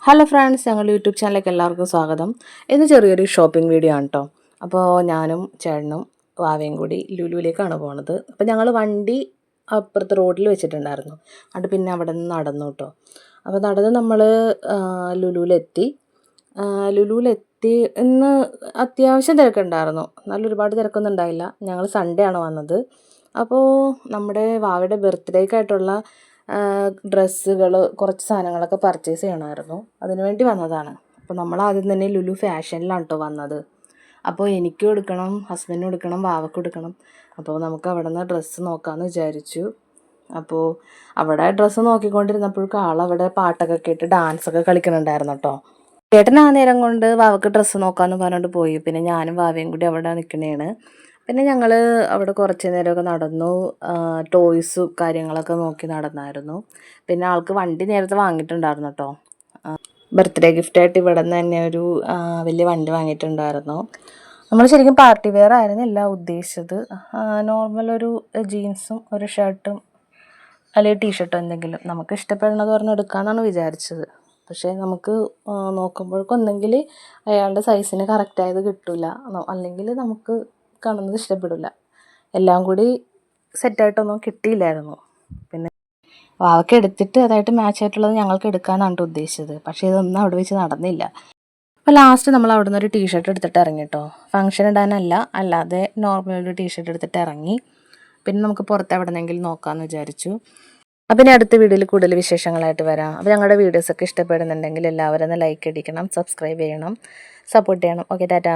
Hello friends, ഞങ്ങളുടെ YouTube ചാനലിലേക്ക് എല്ലാവർക്കും സ്വാഗതം. ഇന്ന് ചെറിയൊരു ഷോപ്പിംഗ് വീഡിയോ ആണ് കേട്ടോ. അപ്പോൾ ഞാനും ചേട്ടനും വാവയും കൂടി ലുലുവിലേക്കാണ് പോണത്. അപ്പോൾ ഞങ്ങൾ വണ്ടി അപ്പുറത്ത് റോഡിൽ വെച്ചിട്ടുണ്ടായിരുന്നു. അത് പിന്നെ അവിടെ നിന്ന് നടന്നു കേട്ടോ. അപ്പോൾ നടന്ന് നമ്മൾ ലുലുവിലെത്തി. ലുലുവിലെത്തി ഇന്ന് അത്യാവശ്യം തിരക്കുണ്ടായിരുന്നു. എന്നാലും ഒരുപാട് തിരക്കൊന്നും ഉണ്ടായില്ല. ഞങ്ങൾ സൺഡേ ആണ് വന്നത്. അപ്പോൾ നമ്മുടെ വാവയുടെ ബർത്ത്ഡേക്കായിട്ടുള്ള ഡ്രസ്സുകൾ കുറച്ച് സാധനങ്ങളൊക്കെ പർച്ചേസ് ചെയ്യണമായിരുന്നു. അതിന് വേണ്ടി വന്നതാണ്. അപ്പോൾ നമ്മൾ ആദ്യം തന്നെ ലുലു ഫാഷനിലാണ് കേട്ടോ വന്നത്. അപ്പോൾ എനിക്കും എടുക്കണം, ഹസ്ബൻഡിനും എടുക്കണം, വാവക്കും എടുക്കണം. അപ്പോൾ നമുക്ക് അവിടെ നിന്ന് ഡ്രസ്സ് നോക്കാമെന്ന് വിചാരിച്ചു. അപ്പോൾ അവിടെ ഡ്രസ്സ് നോക്കിക്കൊണ്ടിരുന്നപ്പോഴേക്കും ആളവിടെ പാട്ടൊക്കെ കേട്ട് ഡാൻസൊക്കെ കളിക്കുന്നുണ്ടായിരുന്നു കേട്ടോ. ചേട്ടൻ ആ നേരം കൊണ്ട് വാവക്ക് ഡ്രസ്സ് നോക്കാമെന്ന് പറഞ്ഞുകൊണ്ട് പോയി. പിന്നെ ഞാനും വാവയും കൂടി അവിടെ നിൽക്കണേണ്. പിന്നെ ഞങ്ങൾ അവിടെ കുറച്ച് നേരമൊക്കെ നടന്നു. ടോയ്സും കാര്യങ്ങളൊക്കെ നോക്കി നടന്നായിരുന്നു. പിന്നെ ആൾക്ക് വണ്ടി നേരത്തെ വാങ്ങിയിട്ടുണ്ടായിരുന്നു കേട്ടോ. ബർത്ത്ഡേ ഗിഫ്റ്റായിട്ട് ഇവിടെ നിന്ന് തന്നെ ഒരു വലിയ വണ്ടി വാങ്ങിയിട്ടുണ്ടായിരുന്നു. നമ്മൾ ശരിക്കും പാർട്ടി വെയർ ആയിരുന്നില്ല ഉദ്ദേശിച്ചത്. നോർമൽ ഒരു ജീൻസും ഒരു ഷർട്ടും അല്ലെങ്കിൽ ടീഷർട്ടോ എന്തെങ്കിലും നമുക്ക് ഇഷ്ടപ്പെടുന്നത് പറഞ്ഞ് എടുക്കാമെന്നാണ് വിചാരിച്ചത്. പക്ഷേ നമുക്ക് നോക്കുമ്പോഴേക്കും ഒന്നെങ്കിൽ അയാളുടെ സൈസിന് കറക്റ്റായത് കിട്ടില്ല, അല്ലെങ്കിൽ നമുക്ക് കാണുന്നത് ഇഷ്ടപ്പെടില്ല. എല്ലാം കൂടി സെറ്റായിട്ടൊന്നും കിട്ടിയില്ലായിരുന്നു. പിന്നെ വാവയ്ക്ക് എടുത്തിട്ട് അതായിട്ട് മാച്ച് ആയിട്ടുള്ളത് ഞങ്ങൾക്ക് എടുക്കാമെന്നാണ് ഉദ്ദേശിച്ചത്. പക്ഷേ ഇതൊന്നും അവിടെ വെച്ച് നടന്നില്ല. അപ്പോൾ ലാസ്റ്റ് നമ്മൾ അവിടെ നിന്ന് ഒരു ടീഷർട്ട് എടുത്തിട്ട് ഇറങ്ങി കേട്ടോ. ഫംഗ്ഷൻ ഇടാനല്ല, അല്ലാതെ നോർമൽ ഒരു ടീഷർട്ട് എടുത്തിട്ട് ഇറങ്ങി. പിന്നെ നമുക്ക് പുറത്ത് എവിടെന്നെങ്കിലും നോക്കാമെന്ന് വിചാരിച്ചു. അപ്പം ഇനി അടുത്ത വീഡിയോയിൽ കൂടുതൽ വിശേഷങ്ങളായിട്ട് വരാം. അപ്പോൾ ഞങ്ങളുടെ വീഡിയോസൊക്കെ ഇഷ്ടപ്പെടുന്നുണ്ടെങ്കിൽ എല്ലാവരും ഒന്ന് ലൈക്ക് അടിക്കണം, സബ്സ്ക്രൈബ് ചെയ്യണം, സപ്പോർട്ട് ചെയ്യണം. ഓക്കെ, ടാറ്റാ.